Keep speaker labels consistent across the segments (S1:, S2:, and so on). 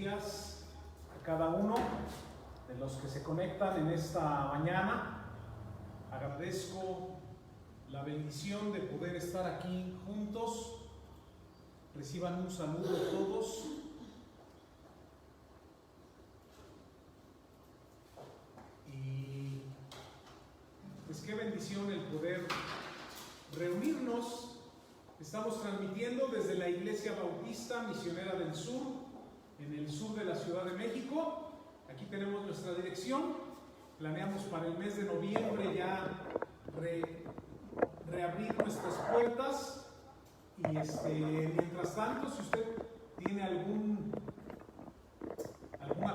S1: días a cada uno de los que se conectan en esta mañana. Agradezco la bendición de poder estar aquí juntos. Reciban un saludo todos. Y pues qué bendición el poder reunirnos. Estamos transmitiendo desde la Iglesia Bautista Misionera del Sur, en el sur de la Ciudad de México. Aquí tenemos nuestra dirección. Planeamos para el mes de noviembre ya reabrir nuestras puertas. Y mientras tanto, si usted tiene alguna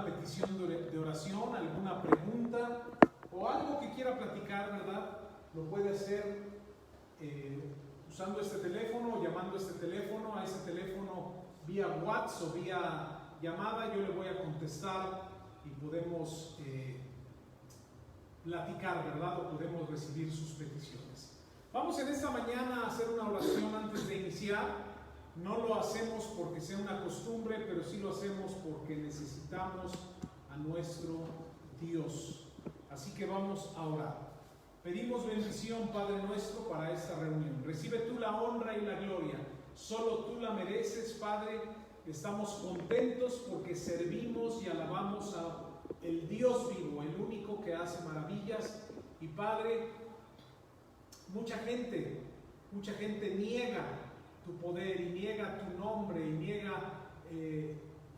S1: petición de oración, alguna pregunta o algo que quiera platicar, ¿verdad? Lo puede hacer usando este teléfono, llamando a este teléfono vía WhatsApp o vía llamada. Yo le voy a contestar y podemos platicar, ¿verdad? O podemos recibir sus peticiones. Vamos en esta mañana a hacer una oración antes de iniciar. No lo hacemos porque sea una costumbre, pero sí lo hacemos porque necesitamos a nuestro Dios. Así que vamos a orar. Pedimos bendición, Padre nuestro, para esta reunión. Recibe tú la honra y la gloria. Solo tú la mereces, Padre. Estamos contentos porque servimos y alabamos a el Dios vivo, el único que hace maravillas. Y Padre, mucha gente niega tu poder y niega tu nombre y niega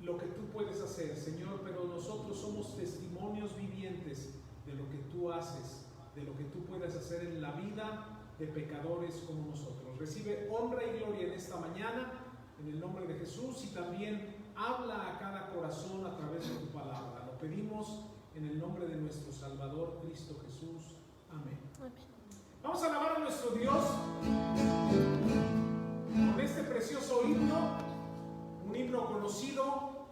S1: lo que tú puedes hacer, Señor, pero nosotros somos testimonios vivientes de lo que tú haces, de lo que tú puedes hacer en la vida de pecadores como nosotros. Recibe honra y gloria en esta mañana, en el nombre de Jesús, y también habla a cada corazón a través de tu palabra. Lo pedimos en el nombre de nuestro Salvador, Cristo Jesús. Amén. Vamos a alabar a nuestro Dios con este precioso himno, un himno conocido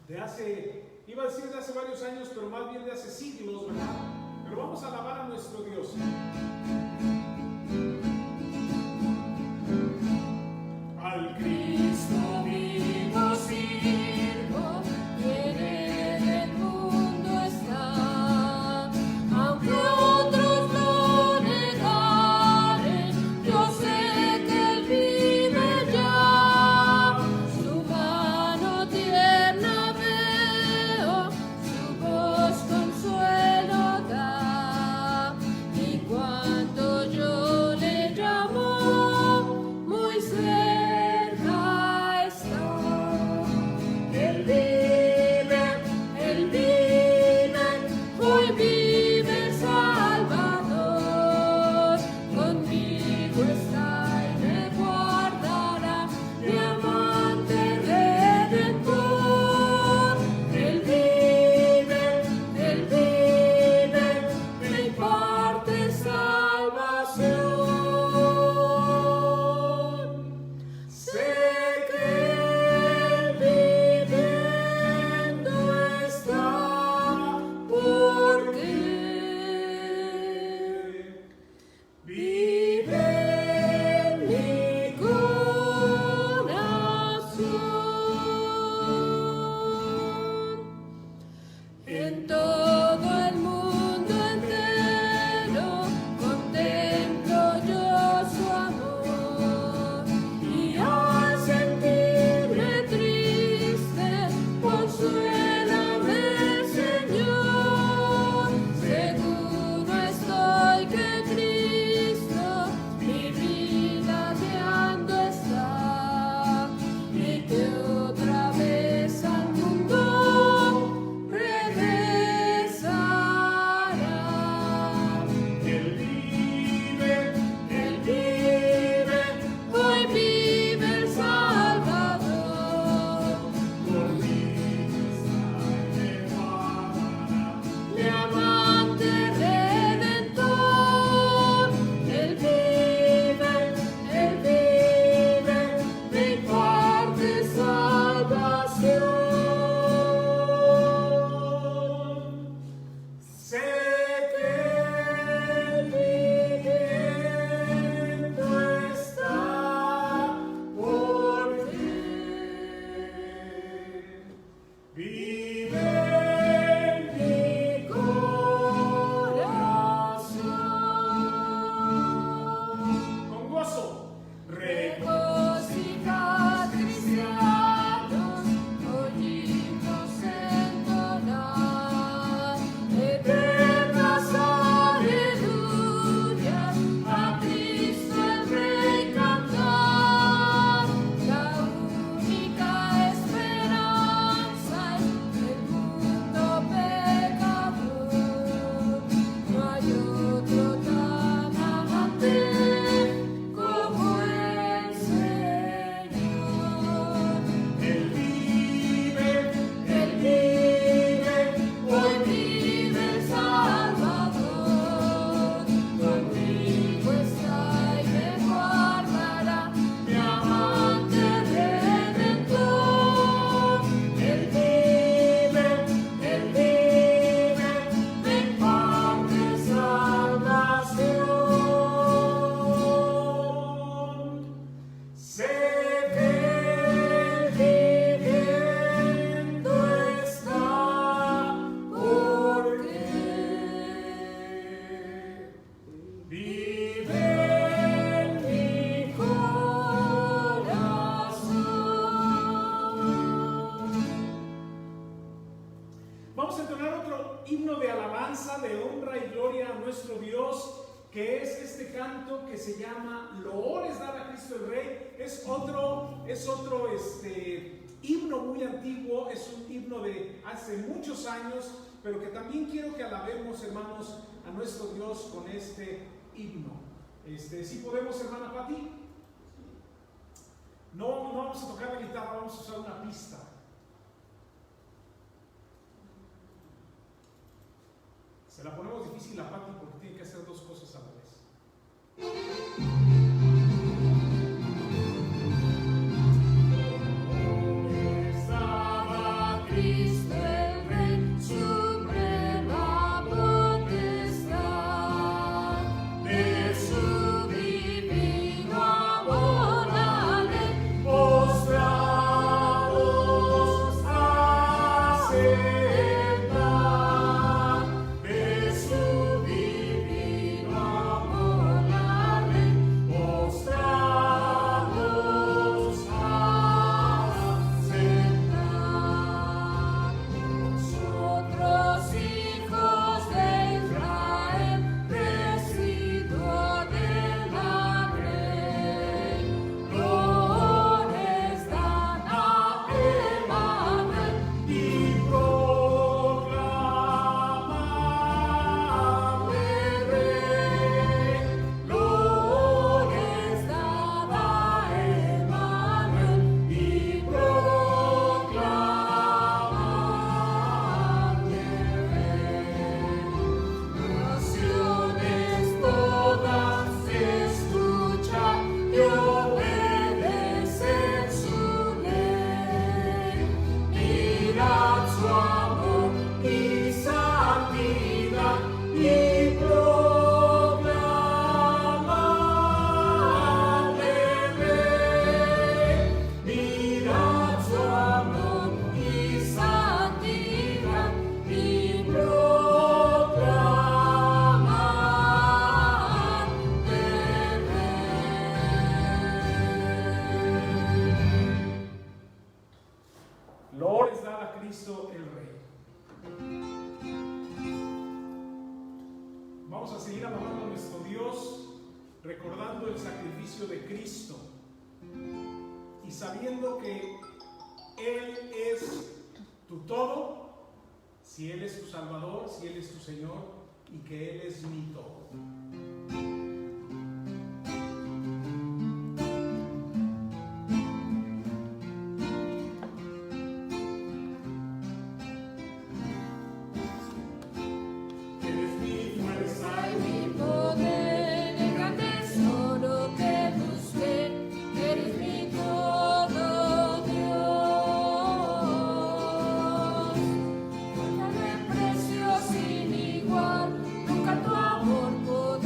S1: de hace, iba a decir de hace varios años, pero más bien de hace siglos, ¿verdad? Pero vamos a alabar a nuestro Dios. Al Cristo vivo sirvo, en el mundo está, aunque otros lo negaren, yo sé que Él vive ya. Su mano tierna veo, su voz consuelo da, y cuando yo le alabanza, de honra y gloria a nuestro Dios, que es este canto que se llama Loores dar a Cristo el Rey. Es otro himno muy antiguo, es un himno de hace muchos años, pero que también quiero que alabemos, hermanos, a nuestro Dios con este himno. ¿Sí podemos, hermana Pati? No vamos a tocar la guitarra, vamos a usar una pista. Se la ponemos difícil a Pati porque tiene que hacer dos cosas a la vez.
S2: Estaba Cristo el Rey, suprema potestad, de su divino amor la ley, postrados aceptar, de su divino amor la ley, postrados aceptar. Nosotros, hijos de Israel, residuo de la grey, flores dan a Emanuel y proclamarle Rey. Flores dan a Emanuel y proclamarle Rey. Naciones todas escuchan y obedecen su ley. Mirad su amor y santidad y proclamadle Rey. Mirad su amor y santidad y proclamadle Rey.
S1: Loores dar a Cristo el Rey. Vamos a seguir alabando a nuestro Dios, recordando el sacrificio de Cristo y sabiendo que Él es tu todo, si Él es tu Salvador, si Él es tu Señor, y que Él es mi todo. Eres mi fuerza y
S2: Mi poder, el gran tesoro que busqué, eres mi todo, Dios. Fuente de precio sin igual, nunca tu amor podré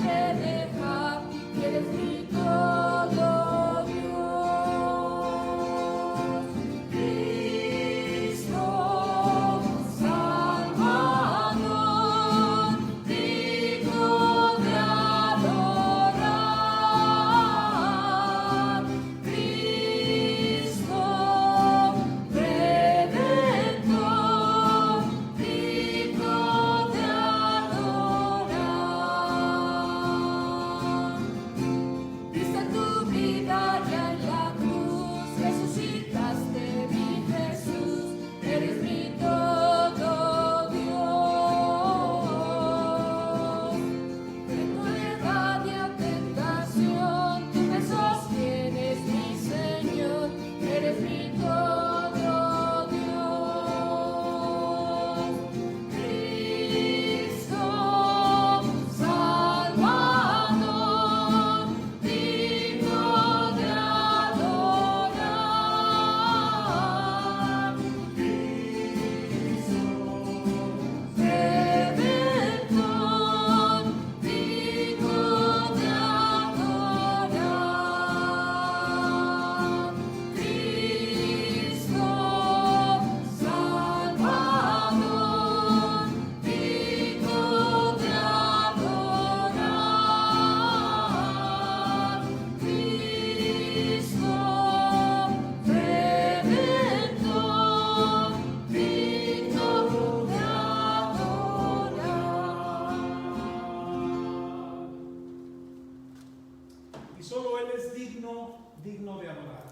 S1: es digno de adorar.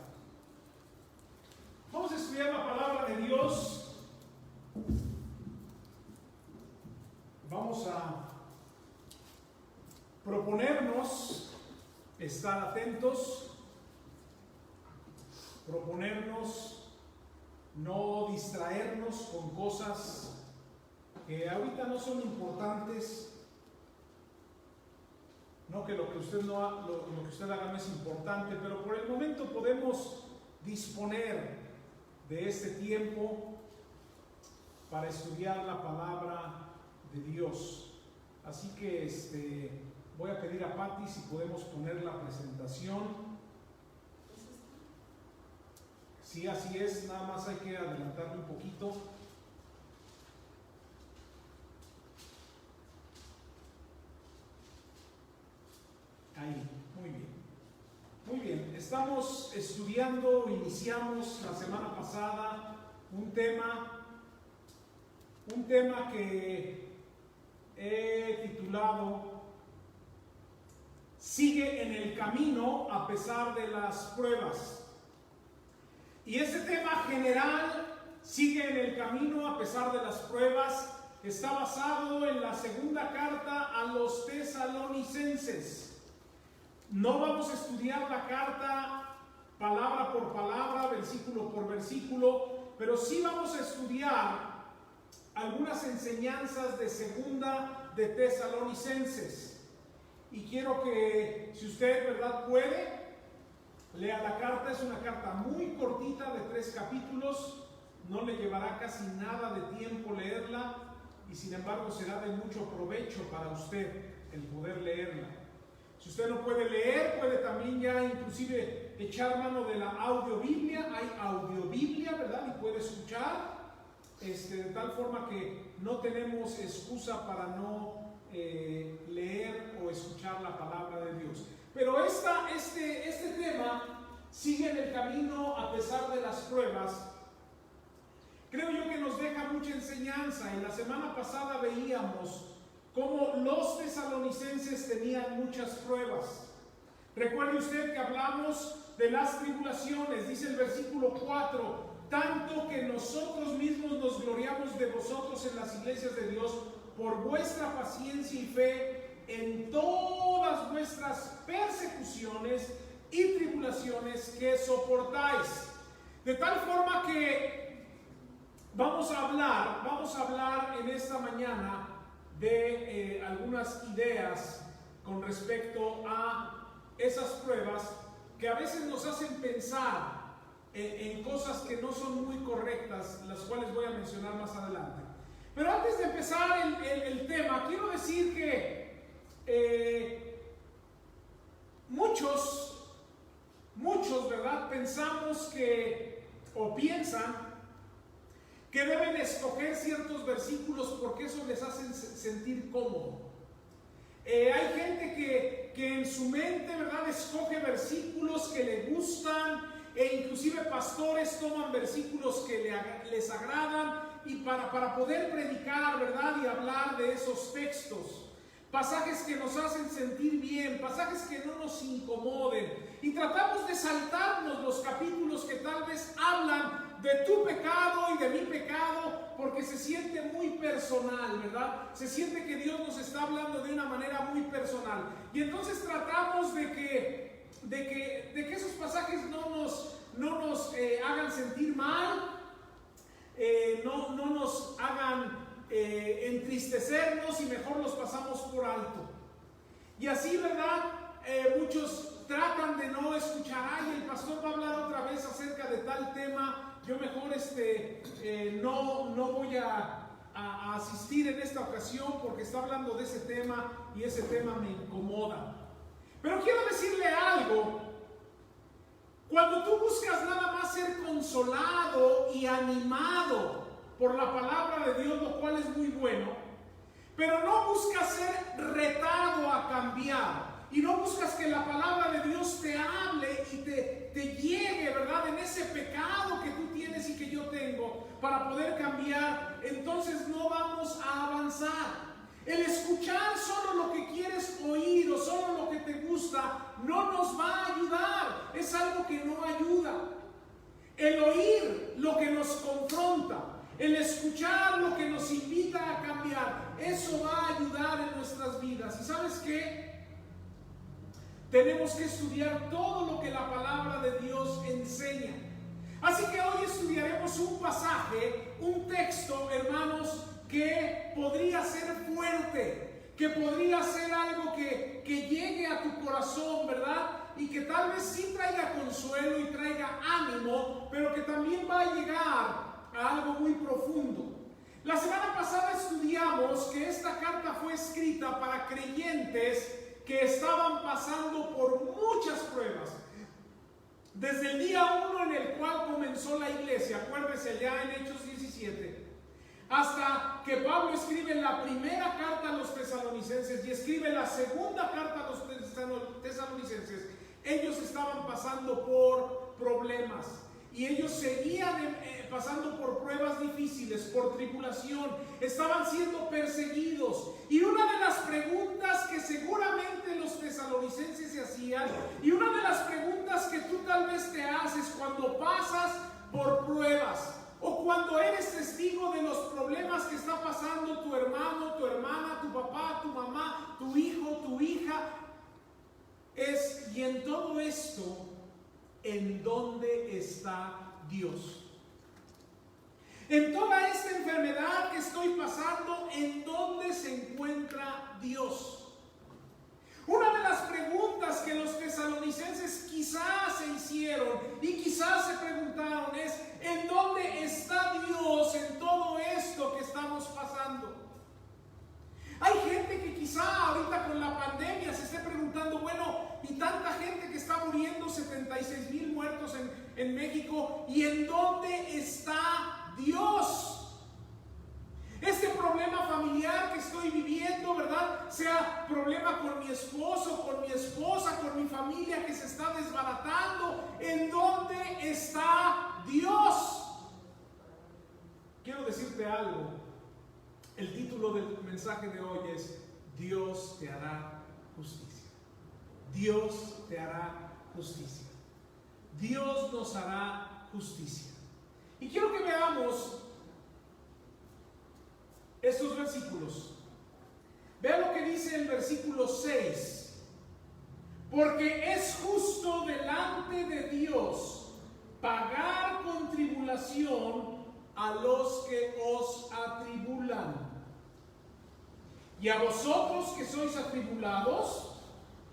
S1: Vamos a estudiar la palabra de Dios. Vamos a proponernos estar atentos, proponernos no distraernos con cosas que ahorita no son importantes. No que lo que usted haga no es importante, pero por el momento podemos disponer de este tiempo para estudiar la palabra de Dios. Así que voy a pedir a Patti si podemos poner la presentación. Sí, así es, nada más hay que adelantarle un poquito. Ahí, muy bien. Muy bien, estamos estudiando, iniciamos la semana pasada un tema que he titulado Sigue en el camino a pesar de las pruebas. Y ese tema general, sigue en el camino a pesar de las pruebas, está basado en la segunda carta a los tesalonicenses. No vamos a estudiar la carta palabra por palabra, versículo por versículo, pero sí vamos a estudiar algunas enseñanzas de segunda de Tesalonicenses. Y quiero que, si usted, ¿verdad?, puede, lea la carta. Es una carta muy cortita de 3 capítulos, no le llevará casi nada de tiempo leerla y sin embargo será de mucho provecho para usted el poder leerla. Si usted no puede leer, puede también ya inclusive echar mano de la audiobiblia. Hay audiobiblia, ¿verdad? Y puede escuchar, de tal forma que no tenemos excusa para no leer o escuchar la palabra de Dios. Pero este tema sigue en el camino a pesar de las pruebas. Creo yo que nos deja mucha enseñanza. En la semana pasada veíamos cómo los tesalonicenses tenían muchas pruebas. Recuerde usted que hablamos de las tribulaciones, dice el versículo 4, tanto que nosotros mismos nos gloriamos de vosotros en las iglesias de Dios por vuestra paciencia y fe en todas vuestras persecuciones y tribulaciones que soportáis. De tal forma que vamos a hablar en esta mañana de algunas ideas con respecto a esas pruebas que a veces nos hacen pensar en cosas que no son muy correctas, las cuales voy a mencionar más adelante. Pero antes de empezar el tema, quiero decir que muchos, ¿verdad?, pensamos que, o piensan que deben escoger ciertos versículos porque eso les hace sentir cómodo. Hay gente que en su mente, ¿verdad?, escoge versículos que le gustan, e inclusive pastores toman versículos que les agradan y para poder predicar, ¿verdad?, y hablar de esos textos. Pasajes que nos hacen sentir bien, pasajes que no nos incomoden. Y tratamos de saltarnos los capítulos que tal vez hablan de tu pecado y de mi pecado, porque se siente muy personal, ¿verdad? Se siente que Dios nos está hablando de una manera muy personal. Y entonces tratamos de que esos pasajes no nos hagan sentir mal, no nos hagan entristecernos, y mejor los pasamos por alto. Y así, ¿verdad? Muchos tratan de no escuchar. Ay, el pastor va a hablar otra vez acerca de tal tema, yo mejor no voy a asistir en esta ocasión porque está hablando de ese tema y ese tema me incomoda. Pero quiero decirle algo. Cuando tú buscas nada más ser consolado y animado por la palabra de Dios, lo cual es muy bueno, pero no buscas ser retado a cambiar, y no buscas que la palabra de Dios te hable y te llegue, ¿verdad?, en ese pecado que tú tienes y que yo tengo, para poder cambiar, entonces no vamos a avanzar. El escuchar solo lo que quieres oír o solo lo que te gusta no nos va a ayudar. Es algo que no ayuda. El oír lo que nos confronta, el escuchar lo que nos invita a cambiar, eso va a ayudar en nuestras vidas. ¿Y sabes qué? Tenemos que estudiar todo lo que la palabra de Dios enseña. Así que hoy estudiaremos un pasaje, un texto, hermanos, que podría ser fuerte, que podría ser algo que llegue a tu corazón, ¿verdad? Y que tal vez sí traiga consuelo y traiga ánimo, pero que también va a llegar a algo muy profundo. La semana pasada estudiamos que esta carta fue escrita para creyentes que estaban pasando por muchas pruebas. Desde el día 1 en el cual comenzó la iglesia, acuérdese allá en Hechos 17, hasta que Pablo escribe la primera carta a los tesalonicenses y escribe la segunda carta a los tesalonicenses, ellos estaban pasando por problemas y ellos seguían pasando por pruebas difíciles, por tribulación, estaban siendo perseguidos. Y una de las preguntas que seguramente los tesalonicenses se hacían, y una de las preguntas que tú tal vez te haces cuando pasas por pruebas, o cuando eres testigo de los problemas que está pasando tu hermano, tu hermana, tu papá, tu mamá, tu hijo, tu hija, es: y en todo esto, ¿en dónde está Dios? En toda esta enfermedad que estoy pasando, ¿en dónde se encuentra Dios? Una de las preguntas que los tesalonicenses quizás se hicieron y quizás se preguntaron es: ¿en dónde está Dios en todo esto que estamos pasando? Hay gente que quizá ahorita con la pandemia se esté preguntando: bueno, y tanta gente que está muriendo, 76,000 muertos en México, ¿y en dónde está Dios? Este problema familiar que estoy viviendo, ¿verdad? Sea problema con mi esposo, con mi esposa, con mi familia que se está desbaratando, ¿en dónde está Dios? Quiero decirte algo. El título del mensaje de hoy es: Dios te hará justicia. Dios te hará justicia. Dios nos hará justicia. Y quiero que veamos estos versículos. Vea lo que dice el versículo 6. Porque es justo delante de Dios pagar con tribulación a los que os atribulan. Y a vosotros que sois atribulados,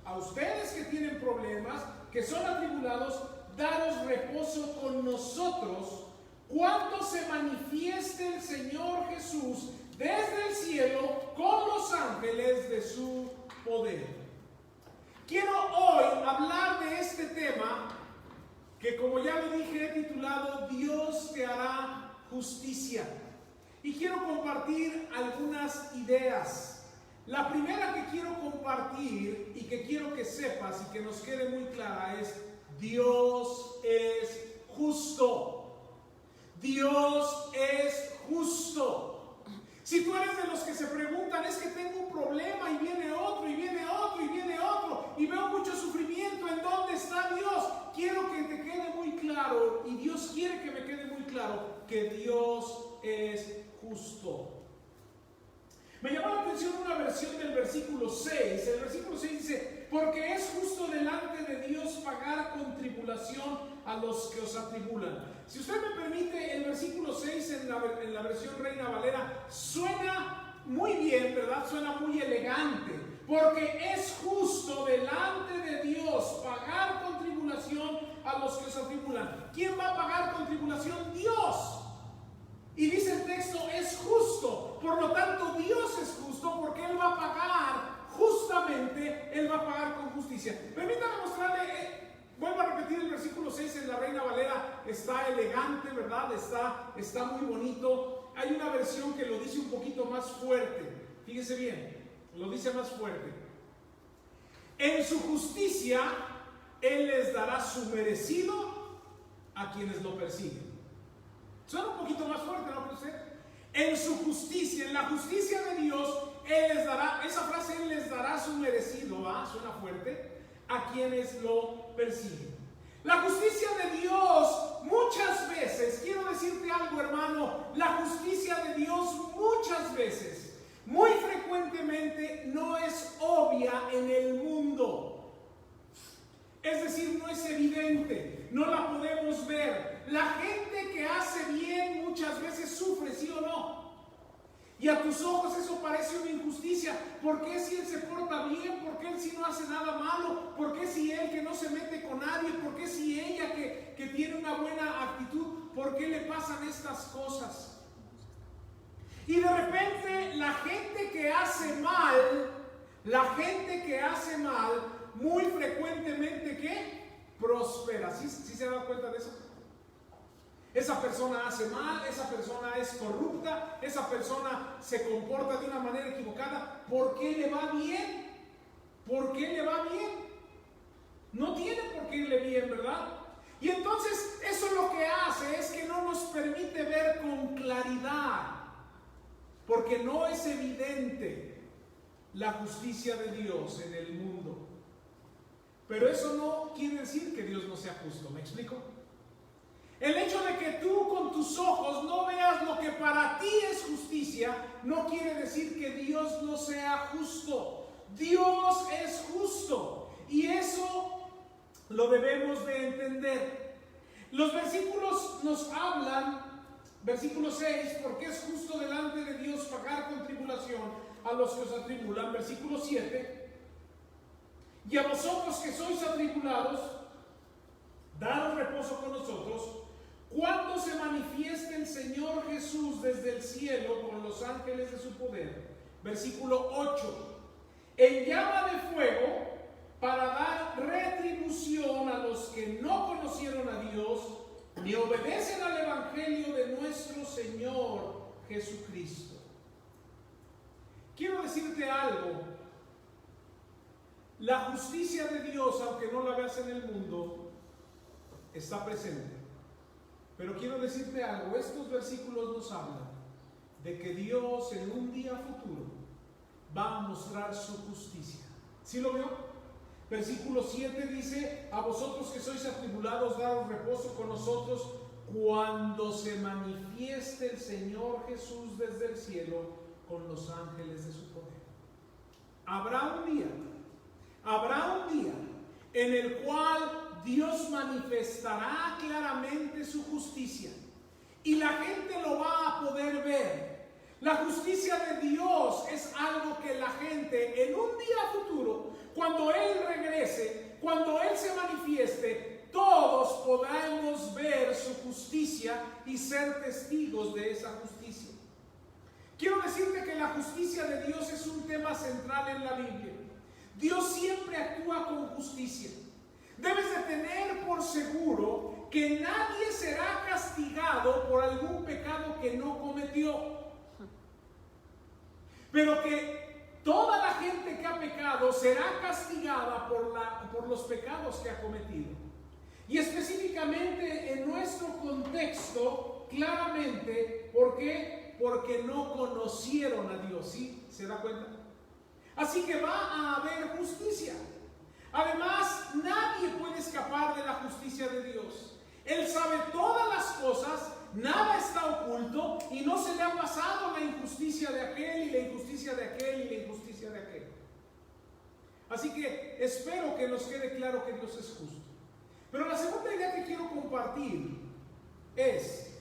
S1: a ustedes que tienen problemas, que son atribulados, daros reposo con nosotros cuando se manifieste el Señor Jesús desde el cielo con los ángeles de su poder. Quiero hoy hablar de este tema que, como ya lo dije, he titulado Dios te hará justicia. Y quiero compartir algunas ideas. La primera que quiero compartir y que quiero que sepas y que nos quede muy clara es: Dios es justo. Dios es justo. Si tú eres de los que se preguntan: es que tengo un problema y viene otro y viene otro y viene otro y veo mucho sufrimiento, ¿en dónde está Dios? Quiero que te quede muy claro, y Dios quiere que me quede muy claro, que Dios es justo. Me llamó la atención una versión del versículo 6. El versículo 6 dice: porque es justo delante de Dios pagar con tribulación a los que os atribulan. Si usted me permite, el versículo 6 en la versión Reina Valera suena muy bien, ¿verdad? Suena muy elegante. Porque es justo delante de Dios pagar con tribulación a los que os atribulan. ¿Quién va a pagar con tribulación? Dios. Y dice el texto: es justo. Por lo tanto, Dios es justo porque Él va a pagar justamente, Él va a pagar con justicia. Permítame mostrarle, vuelvo a repetir el versículo 6 en la Reina Valera. Está elegante, ¿verdad? Está muy bonito. Hay una versión que lo dice un poquito más fuerte. Fíjese bien, lo dice más fuerte. En su justicia, Él les dará su merecido a quienes lo persiguen. Suena un poquito más fuerte, ¿no cree usted? En su justicia, en la justicia de Dios, Él les dará, esa frase, Él les dará su merecido, ¿va? Suena fuerte. a quienes lo persiguen. La justicia de Dios muchas veces, quiero decirte algo, hermano, la justicia de Dios muchas veces, muy frecuentemente, no es obvia en el mundo. Es decir, no es evidente, no la podemos ver. La gente que hace bien muchas veces sufre, ¿sí o no? Y a tus ojos eso parece una injusticia. ¿Por qué si él se porta bien? ¿Por qué él si no hace nada malo? ¿Por qué si él que no se mete con nadie? ¿Por qué si ella que tiene una buena actitud? ¿Por qué le pasan estas cosas? Y de repente la gente que hace mal, muy frecuentemente ¿qué? Prospera. ¿Sí se dan cuenta de eso? Esa persona hace mal, esa persona es corrupta, esa persona se comporta de una manera equivocada. ¿Por qué le va bien? ¿Por qué le va bien? No tiene por qué irle bien, ¿verdad? Y entonces eso lo que hace es que no nos permite ver con claridad, porque no es evidente la justicia de Dios en el mundo. Pero eso no quiere decir que Dios no sea justo, ¿me explico? El hecho de que tú con tus ojos no veas lo que para ti es justicia, no quiere decir que Dios no sea justo. Dios es justo y eso lo debemos de entender. Los versículos nos hablan, versículo 6, porque es justo delante de Dios pagar con tribulación a los que os atribulan. Versículo 7, y a vosotros que sois atribulados, daros reposo con nosotros, cuando se manifieste el Señor Jesús desde el cielo con los ángeles de su poder. Versículo 8, en llama de fuego para dar retribución a los que no conocieron a Dios ni obedecen al evangelio de nuestro Señor Jesucristo. Quiero decirte algo. La justicia de Dios, aunque no la veas en el mundo, está presente. Pero quiero decirte algo, estos versículos nos hablan de que Dios en un día futuro va a mostrar su justicia. ¿Sí lo vio? Versículo 7 dice, a vosotros que sois atribulados, daos reposo con nosotros cuando se manifieste el Señor Jesús desde el cielo con los ángeles de su poder. Habrá un día en el cual Dios manifestará claramente su justicia y la gente lo va a poder ver. La justicia de Dios es algo que la gente en un día futuro, cuando Él regrese, cuando Él se manifieste, todos podremos ver su justicia y ser testigos de esa justicia. Quiero decirte que la justicia de Dios es un tema central en la Biblia. Dios siempre actúa con justicia. Debes de tener por seguro que nadie será castigado por algún pecado que no cometió, pero que toda la gente que ha pecado será castigada por los pecados que ha cometido. Y específicamente en nuestro contexto, claramente, ¿por qué? Porque no conocieron a Dios, ¿sí? ¿Se da cuenta? Así que va a haber justicia. Además, nadie puede escapar de la justicia de Dios. Él sabe todas las cosas, nada está oculto y no se le ha pasado la injusticia de aquel y la injusticia de aquel y la injusticia de aquel. Así que espero que nos quede claro que Dios es justo. Pero la segunda idea que quiero compartir es: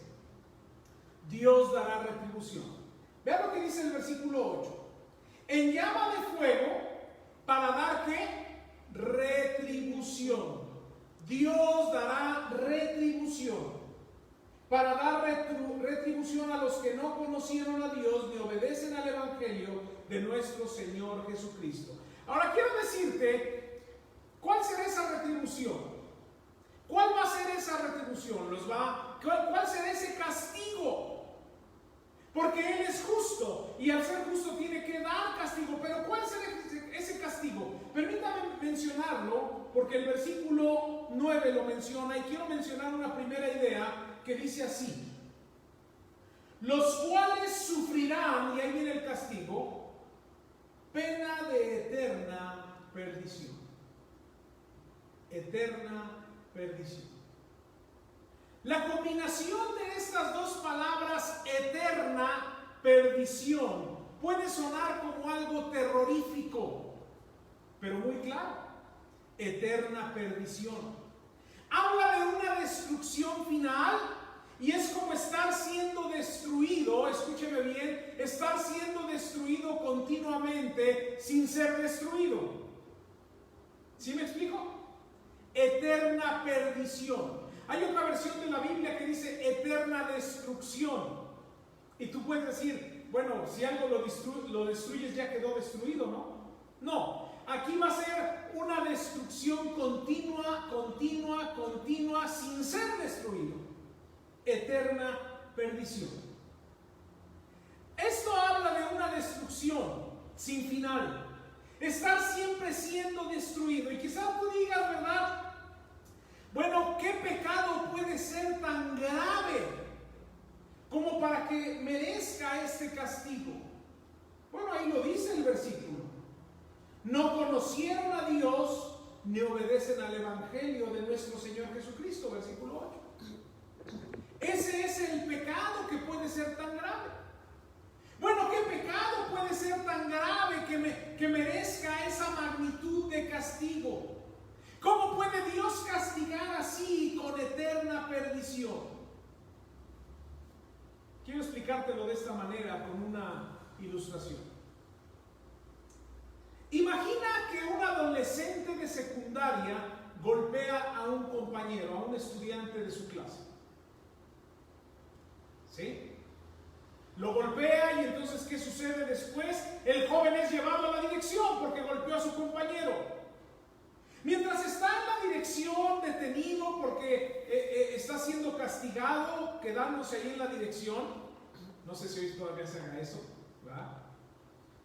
S1: Dios dará retribución. Vean lo que dice el versículo 8. En llama de fuego para dar ¿qué? Retribución. Dios dará retribución. Para dar retribución a los que no conocieron a Dios ni obedecen al evangelio de nuestro Señor Jesucristo. Ahora quiero decirte, ¿cuál será esa retribución? ¿Cuál va a ser esa retribución? ¿Cuál será ese castigo? Porque Él es justo y al ser justo tiene que dar castigo. Pero ¿cuál será ese castigo? Permítame mencionarlo porque el versículo 9 lo menciona y quiero mencionar una primera idea que dice así: los cuales sufrirán, y ahí viene el castigo, pena de eterna perdición. eterna perdición. La combinación de estas dos palabras, eterna perdición, puede sonar como algo terrorífico, pero muy claro. Eterna perdición. Habla de una destrucción final y es como estar siendo destruido, escúcheme bien, estar siendo destruido continuamente sin ser destruido. ¿Sí me explico? Eterna perdición. Hay otra versión de la Biblia que dice eterna destrucción. Y tú puedes decir, bueno, si algo lo destruyes ya quedó destruido, ¿no? No, aquí va a ser una destrucción continua, continua, continua, sin ser destruido. Eterna perdición. Esto habla de una destrucción sin final. Estar siempre siendo destruido. Y quizás tú digas, ¿verdad? Bueno, ¿qué pecado puede ser tan grave como para que merezca este castigo? Bueno, ahí lo dice el versículo. No conocieron a Dios ni obedecen al Evangelio de nuestro Señor Jesucristo, versículo 8. Ese es el pecado que puede ser tan grave. Bueno, ¿qué pecado puede ser tan grave que merezca esa magnitud de castigo? ¿Cómo puede Dios castigar así con eterna perdición? Quiero explicártelo de esta manera con una ilustración. Imagina que un adolescente de secundaria golpea a un compañero, a un estudiante de su clase. ¿Sí? Lo golpea y entonces ¿qué sucede después? El joven es llevado a la dirección porque golpeó a su compañero. Mientras está en la dirección, detenido porque está siendo castigado, quedándose ahí en la dirección, no sé si hoy todavía se haga eso, ¿verdad?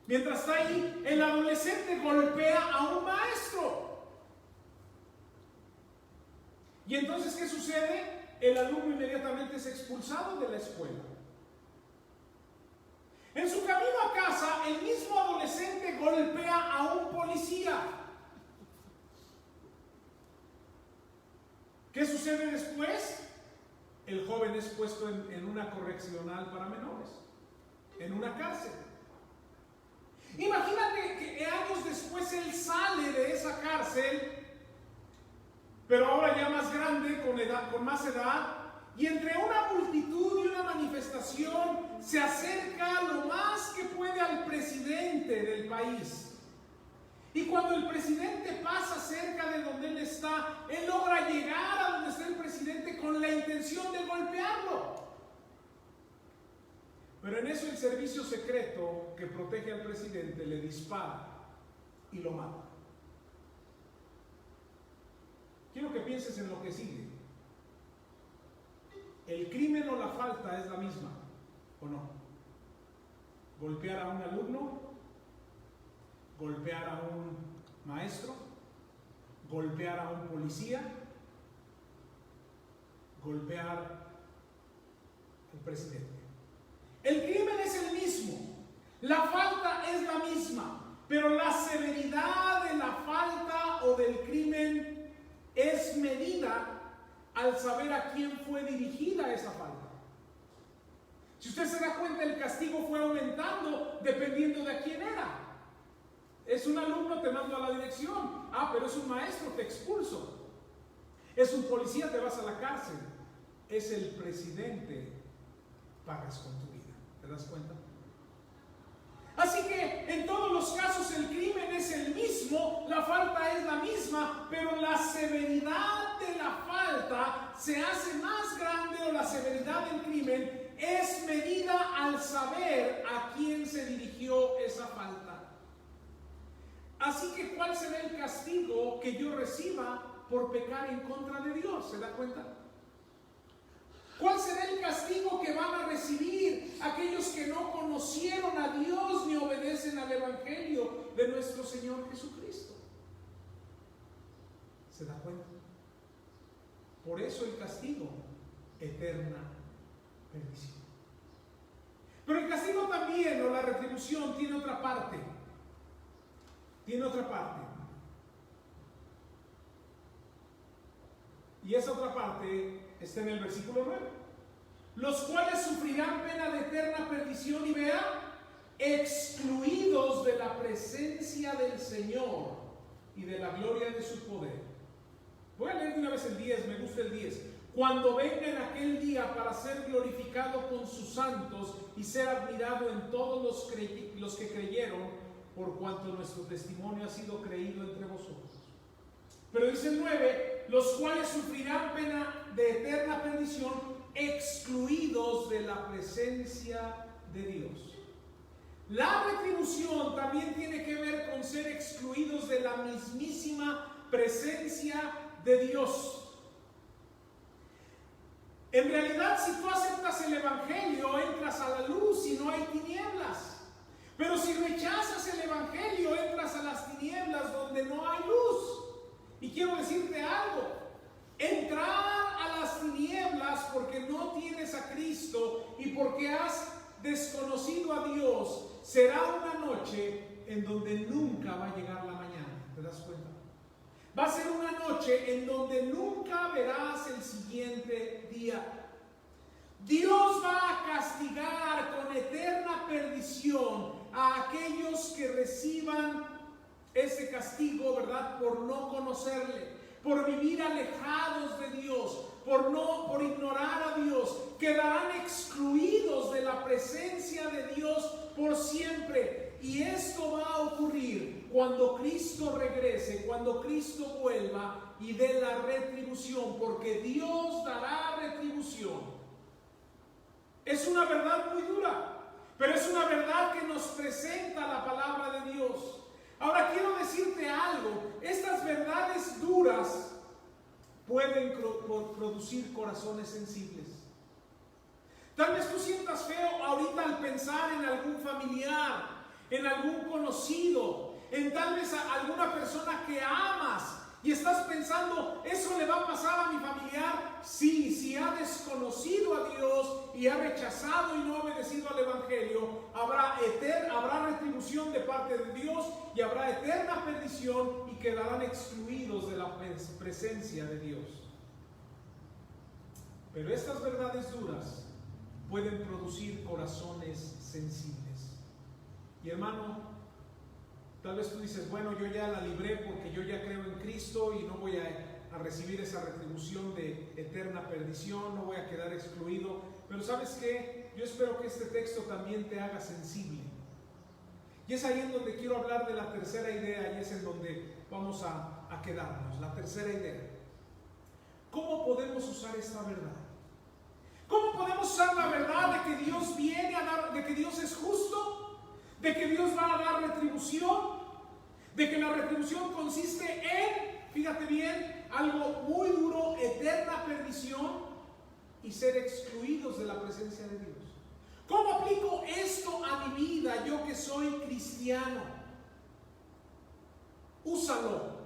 S1: Mientras está ahí, el adolescente golpea a un maestro. Y entonces, ¿qué sucede? El alumno inmediatamente es expulsado de la escuela. En su camino a casa, el mismo adolescente golpea a un policía. ¿Qué sucede después? El joven es puesto en una correccional para menores, en una cárcel. Imagínate que años después él sale de esa cárcel, pero ahora ya más grande, con más edad, y entre una multitud y una manifestación se acerca lo más que puede al presidente del país. Y cuando el presidente pasa cerca de donde él está, él logra llegar a donde está el presidente con la intención de golpearlo. Pero en eso el servicio secreto que protege al presidente le dispara y lo mata. Quiero que pienses en lo que sigue. El crimen o la falta es la misma, ¿o no? Golpear a un alumno, golpear a un maestro, golpear a un policía, golpear al presidente. El crimen es el mismo, la falta es la misma, pero la severidad de la falta o del crimen es medida al saber a quién fue dirigida esa falta. Si usted se da cuenta, el castigo fue aumentando dependiendo de quién era. Es un alumno, te mando a la dirección. Ah, pero es un maestro, te expulso. Es un policía, te vas a la cárcel. Es el presidente, pagas con tu vida. ¿Te das cuenta? Así que en todos los casos el crimen es el mismo, la falta es la misma, pero la severidad de la falta se hace más grande, o la severidad del crimen es medida al saber a quién se dirigió esa falta. Así que ¿cuál será el castigo que yo reciba por pecar en contra de Dios? ¿Se da cuenta? ¿Cuál será el castigo que van a recibir aquellos que no conocieron a Dios ni obedecen al Evangelio de nuestro Señor Jesucristo? ¿Se da cuenta? Por eso el castigo, eterna perdición. Pero el castigo también, o la retribución, tiene otra parte. Tiene otra parte. Y esa otra parte está en el versículo 9. Los cuales sufrirán pena de eterna perdición, y vea, excluidos de la presencia del Señor y de la gloria de su poder. Voy a leer de una vez el 10, me gusta el 10. Cuando venga en aquel día para ser glorificado con sus santos y ser admirado en todos los que creyeron, por cuanto nuestro testimonio ha sido creído entre vosotros. Pero dice el 9, los cuales sufrirán pena de eterna perdición, excluidos de la presencia de Dios. La retribución también tiene que ver con ser excluidos de la mismísima presencia de Dios. En realidad, si tú aceptas el Evangelio, entras a la luz y no hay tinieblas. Pero si rechazas el Evangelio, entras a las tinieblas donde no hay luz. Y quiero decirte algo, entrar a las tinieblas porque no tienes a Cristo y porque has desconocido a Dios, será una noche en donde nunca va a llegar la mañana. ¿Te das cuenta? Va a ser una noche en donde nunca verás el siguiente día. Dios va a castigar con eterna perdición a aquellos que reciban ese castigo, ¿verdad? Por no conocerle, por vivir alejados de Dios, por ignorar a Dios. Quedarán excluidos de la presencia de Dios por siempre. Y esto va a ocurrir cuando Cristo regrese, cuando Cristo vuelva y dé la retribución, porque Dios dará retribución. Es una verdad muy dura, pero es una verdad que nos presenta la palabra de Dios. Ahora quiero decirte algo, estas verdades duras pueden producir corazones sensibles. Tal vez tú sientas feo ahorita al pensar en algún familiar, en algún conocido, en tal vez a alguna persona que amas, y estás pensando, ¿eso le va a pasar a mi familiar? Sí, si ha desconocido a Dios y ha rechazado y no ha obedecido al Evangelio, habrá retribución de parte de Dios y habrá eterna perdición y quedarán excluidos de la presencia de Dios. Pero estas verdades duras pueden producir corazones sensibles. Y hermano, tal vez tú dices, bueno, yo ya la libré porque yo ya creo en Cristo y no voy a recibir esa retribución de eterna perdición, no voy a quedar excluido. Pero ¿sabes qué? Yo espero que este texto también te haga sensible. Y es ahí en donde quiero hablar de la tercera idea y es en donde vamos a quedarnos. La tercera idea. ¿Cómo podemos usar esta verdad? ¿Cómo podemos usar la verdad de que Dios viene a dar, de que Dios es justo? De que Dios va a dar retribución, de que la retribución consiste en, fíjate bien, algo muy duro, eterna perdición y ser excluidos de la presencia de Dios. ¿Cómo aplico esto a mi vida, yo que soy cristiano? Úsalo.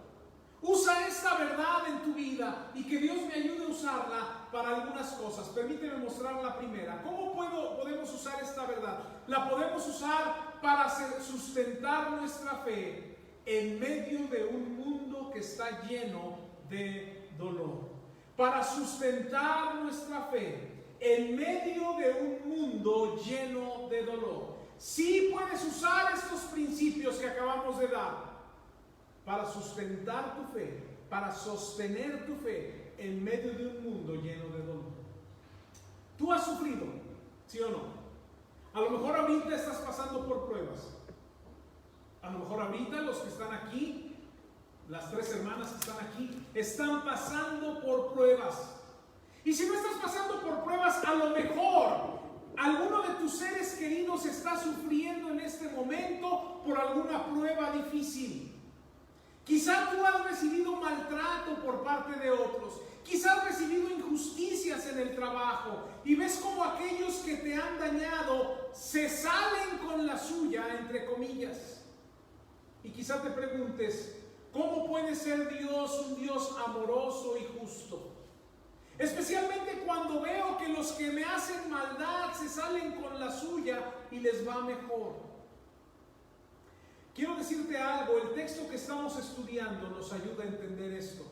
S1: Usa esta verdad en tu vida y que Dios me ayude a usarla para algunas cosas. Permíteme mostrar la primera. ¿Cómo podemos usar esta verdad? La podemos usar para sustentar nuestra fe en medio de un mundo que está lleno de dolor. Para sustentar nuestra fe en medio de un mundo lleno de dolor. Sí puedes usar estos principios que acabamos de dar para sustentar tu fe, para sostener tu fe en medio de un mundo lleno de dolor. ¿Tú has sufrido? ¿Sí o no? A lo mejor ahorita estás pasando por pruebas. A lo mejor ahorita los que están aquí, las tres hermanas que están aquí, están pasando por pruebas. Y si no estás pasando por pruebas, a lo mejor alguno de tus seres queridos está sufriendo en este momento por alguna prueba difícil. Quizá tú has recibido maltrato por parte de otros. Quizá has recibido injusticias en el trabajo. Y ves como aquellos que te han dañado se salen con la suya, entre comillas. Y quizá te preguntes, ¿cómo puede ser Dios un Dios amoroso y justo? Especialmente cuando veo que los que me hacen maldad se salen con la suya y les va mejor. Quiero decirte algo, el texto que estamos estudiando nos ayuda a entender esto.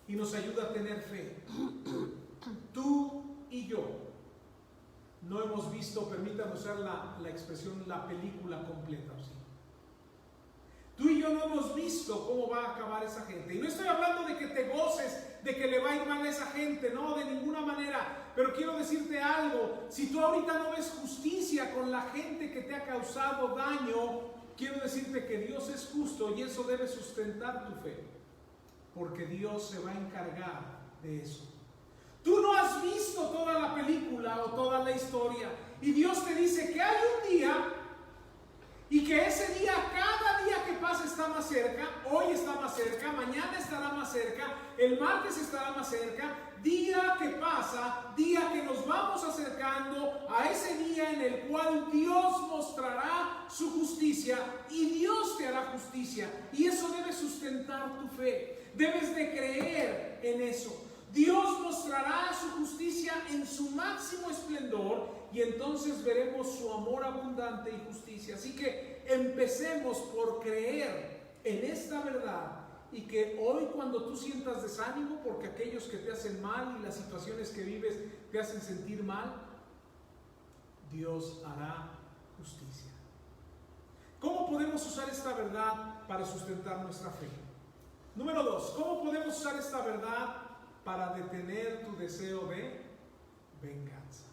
S1: y nos ayuda a tener fe. Tú y yo no hemos visto, permítanme usar la expresión, la película completa, ¿sí? Tú y yo no hemos visto cómo va a acabar esa gente. Y no estoy hablando de que te goces de que le va a ir mal a esa gente, no, de ninguna manera. Pero quiero decirte algo, si tú ahorita no ves justicia con la gente que te ha causado daño, quiero decirte que Dios es justo y eso debe sustentar tu fe. Porque Dios se va a encargar de eso. Tú no has visto toda la película o toda la historia. Y Dios te dice que hay un día y que ese día, cada día que pasa está más cerca. Hoy está más cerca, mañana estará más cerca, el martes estará más cerca. Día que pasa, día que nos vamos acercando a ese día en el cual Dios mostrará su justicia y Dios te hará justicia. Y eso debe sustentar tu fe. Debes de creer en eso. Dios mostrará su justicia en su máximo esplendor y entonces veremos su amor abundante y justicia. Así que empecemos por creer en esta verdad y que hoy, cuando tú sientas desánimo porque aquellos que te hacen mal y las situaciones que vives te hacen sentir mal, Dios hará justicia. ¿Cómo podemos usar esta verdad para sustentar nuestra fe? Número 2, ¿cómo podemos usar esta verdad para detener tu deseo de venganza?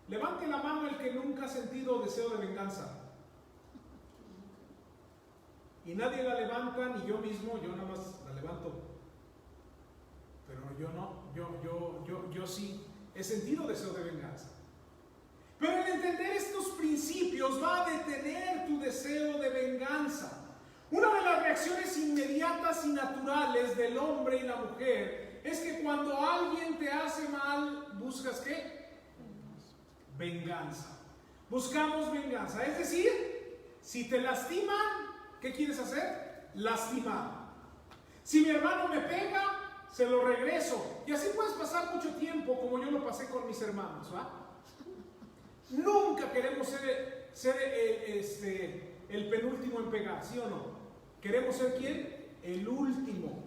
S1: Levante la mano el que nunca ha sentido deseo de venganza. Y nadie la levanta, ni yo mismo, yo nada más la levanto. Pero yo no, yo sí he sentido deseo de venganza. Pero el entender estos principios va a detener tu deseo de venganza. Una de las reacciones inmediatas y naturales del hombre y la mujer es que cuando alguien te hace mal, ¿buscas qué? Venganza. Buscamos venganza. Es decir, si te lastiman, ¿qué quieres hacer? Lastimar. Si mi hermano me pega, se lo regreso. Y así puedes pasar mucho tiempo como yo lo pasé con mis hermanos, ¿va? Nunca queremos ser el penúltimo en pegar, ¿sí o no? Queremos ser ¿quién? El último.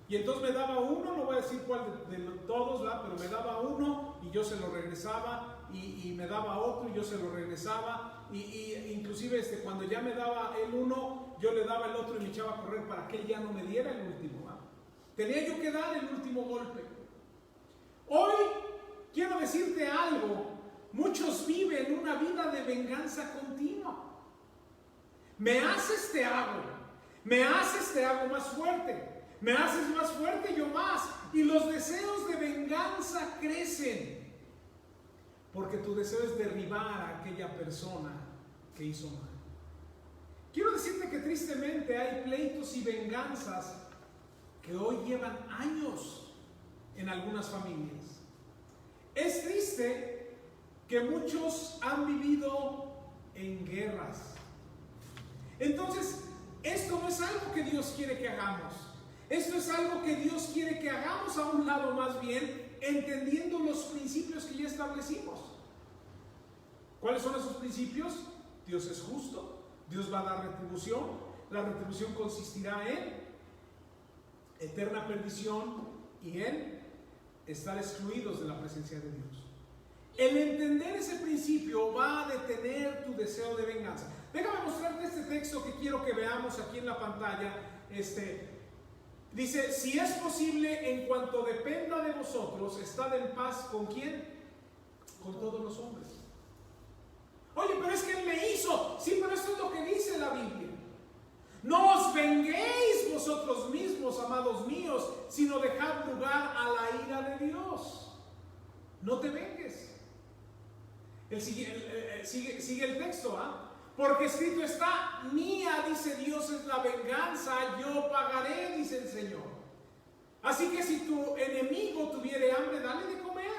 S1: Y entonces me daba uno, no voy a decir cuál de todos, ¿verdad? Pero me daba uno y yo se lo regresaba, y me daba otro y yo se lo regresaba, y inclusive cuando ya me daba el uno, yo le daba el otro y me echaba a correr para que él ya no me diera el último, ¿verdad? Tenía yo que dar el último golpe. Hoy quiero decirte algo, muchos viven una vida de venganza continua. Me haces, te hago. Me haces, te hago más fuerte. Me haces más fuerte, yo más. Y los deseos de venganza crecen. Porque tu deseo es derribar a aquella persona que hizo mal. Quiero decirte que tristemente hay pleitos y venganzas que hoy llevan años en algunas familias. Es triste que muchos han vivido en guerras. Entonces, esto no es algo que Dios quiere que hagamos. Esto es algo que Dios quiere que hagamos a un lado más bien, entendiendo los principios que ya establecimos. ¿Cuáles son esos principios? Dios es justo, Dios va a dar retribución. La retribución consistirá en eterna perdición y en estar excluidos de la presencia de Dios. El entender ese principio va a detener tu deseo de venganza. Déjame mostrarte este texto que quiero que veamos aquí en la pantalla. Dice, si es posible, en cuanto dependa de vosotros, estad en paz ¿con quién? Con todos los hombres. Oye, pero es que él me hizo. Sí, pero esto es lo que dice la Biblia. No os venguéis vosotros mismos, amados míos, sino dejad lugar a la ira de Dios. No te vengues. Sigue el texto, ¿ah? Porque escrito está, mía, dice Dios, es la venganza, yo pagaré, dice el Señor. Así que si tu enemigo tuviere hambre, dale de comer.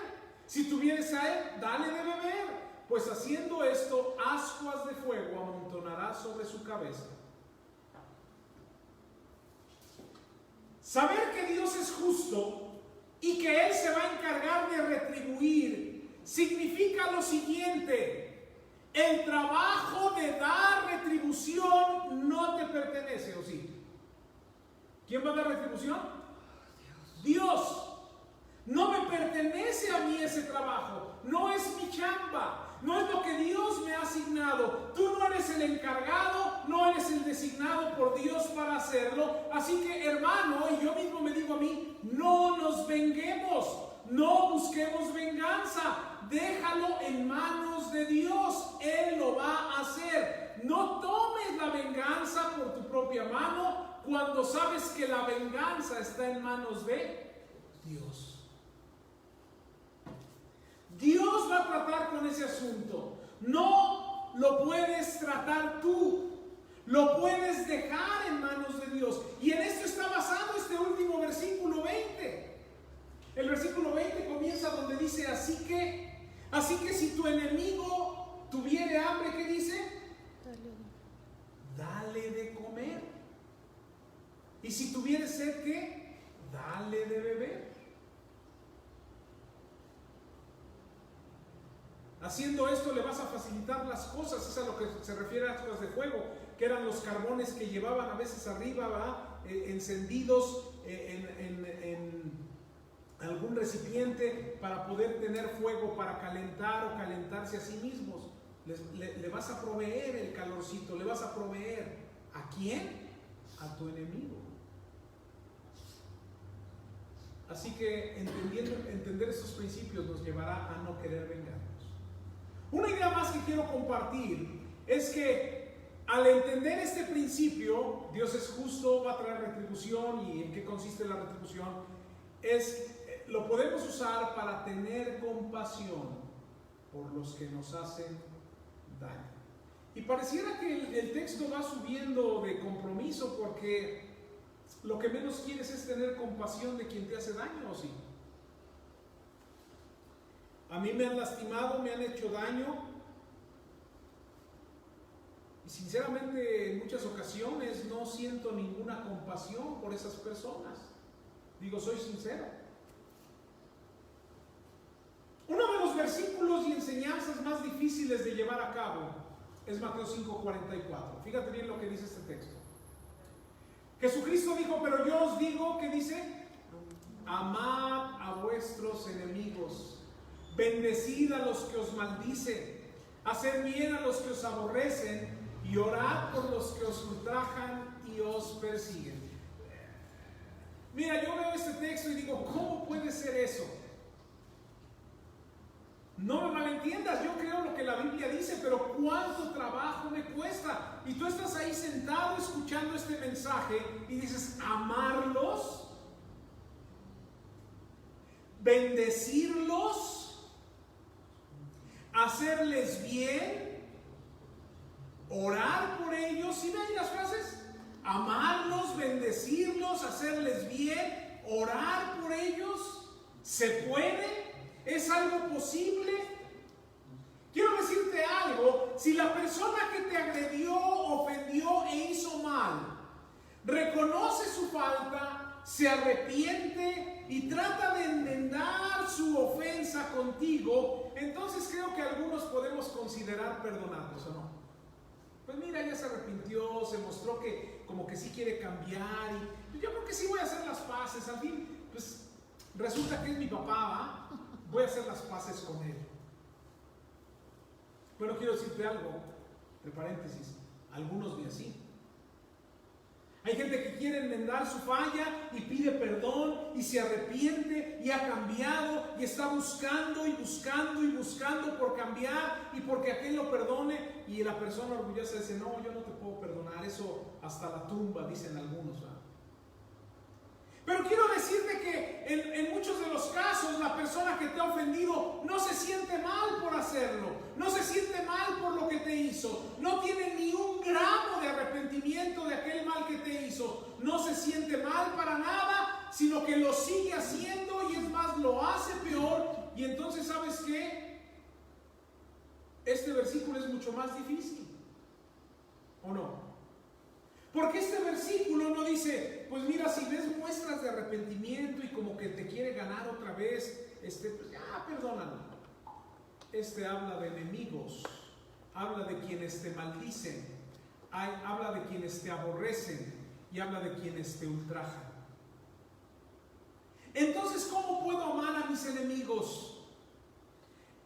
S1: Si tuviere sed, dale de beber. Pues haciendo esto, ascuas de fuego amontonará sobre su cabeza. Saber que Dios es justo y que Él se va a encargar de retribuir significa lo siguiente: el trabajo de dar retribución no te pertenece, ¿o sí? ¿Quién va a dar retribución? Dios. No me pertenece a mí ese trabajo, no es mi chamba, no es lo que Dios me ha asignado. Tú no eres el encargado, no eres el designado por Dios para hacerlo. Así que, hermano, y yo mismo me digo a mí, no nos venguemos, no busquemos venganza, déjalo en manos de Dios, Él lo va a hacer. No tomes la venganza por tu propia mano cuando sabes que la venganza está en manos de Dios. Dios va a tratar con ese asunto. No lo puedes tratar tú. Lo puedes dejar en manos de Dios. Y en esto está basado este último versículo 20. El versículo 20 comienza donde dice, así que si tu enemigo tuviere hambre, ¿qué dice? Dale de comer. Y si tuviere sed, ¿qué? Dale de beber. Haciendo esto le vas a facilitar las cosas. Es a lo que se refiere a ascuas de fuego, que eran los carbones que llevaban a veces arriba, encendidos en algún recipiente para poder tener fuego, para calentar o calentarse a sí mismos. Le vas a proveer el calorcito, le vas a proveer. ¿A quién? A tu enemigo. Así que entender estos principios nos llevará a no querer vengarnos. Una idea más que quiero compartir es que al entender este principio, Dios es justo, va a traer retribución. ¿Y en qué consiste la retribución? Lo podemos usar para tener compasión por los que nos hacen daño. Y pareciera que el texto va subiendo de compromiso, porque lo que menos quieres es tener compasión de quien te hace daño, ¿o sí? A mí me han lastimado, me han hecho daño. Y sinceramente en muchas ocasiones no siento ninguna compasión por esas personas. Digo, soy sincero. Uno de los versículos y enseñanzas más difíciles de llevar a cabo es Mateo 5:44. Fíjate bien lo que dice este texto. Jesucristo dijo, pero yo os digo, ¿qué dice? Amad a vuestros enemigos. Bendecid a los que os maldicen, haced bien a los que os aborrecen y orad por los que os ultrajan y os persiguen. Mira, yo veo este texto y digo, ¿cómo puede ser eso? No me malentiendas, yo creo lo que la Biblia dice, pero ¿cuánto trabajo me cuesta? Y tú estás ahí sentado escuchando este mensaje y dices, amarlos, bendecirlos, hacerles bien, orar por ellos. ¿Sí ven las frases? Amarlos, bendecirlos, hacerles bien, orar por ellos. ¿Se puede? ¿Es algo posible? Quiero decirte algo. Si la persona que te agredió, ofendió e hizo mal reconoce su falta, se arrepiente y trata de enmendar su ofensa contigo, entonces creo que algunos podemos considerar perdonarlos, ¿o no? Pues mira, ya se arrepintió, se mostró que como que sí quiere cambiar, y yo creo que sí voy a hacer las paces. Al fin, pues resulta que es mi papá, ¿va? Voy a hacer las paces con él. Bueno, quiero decirte algo, entre paréntesis, algunos ni así. Hay gente que quiere enmendar su falla y pide perdón y se arrepiente y ha cambiado y está buscando y buscando y buscando por cambiar y porque aquel lo perdone, y la persona orgullosa dice, no, yo no te puedo perdonar, eso hasta la tumba, dicen algunos, ¿verdad? Pero quiero decirte que en muchos de los casos la persona que te ha ofendido no se siente mal por hacerlo, no se siente mal por lo que te hizo, no tiene ni un gramo de arrepentimiento de aquel mal que te hizo, no se siente mal para nada, sino que lo sigue haciendo y es más, lo hace peor. Y entonces, ¿sabes qué? Este versículo es mucho más difícil, ¿o no? Porque este versículo no dice, pues mira, si ves muestras de arrepentimiento y como que te quiere ganar otra vez, pues ya, perdónalo. Habla de enemigos, habla de quienes te maldicen, habla de quienes te aborrecen y habla de quienes te ultrajan. Entonces, ¿cómo puedo amar a mis enemigos?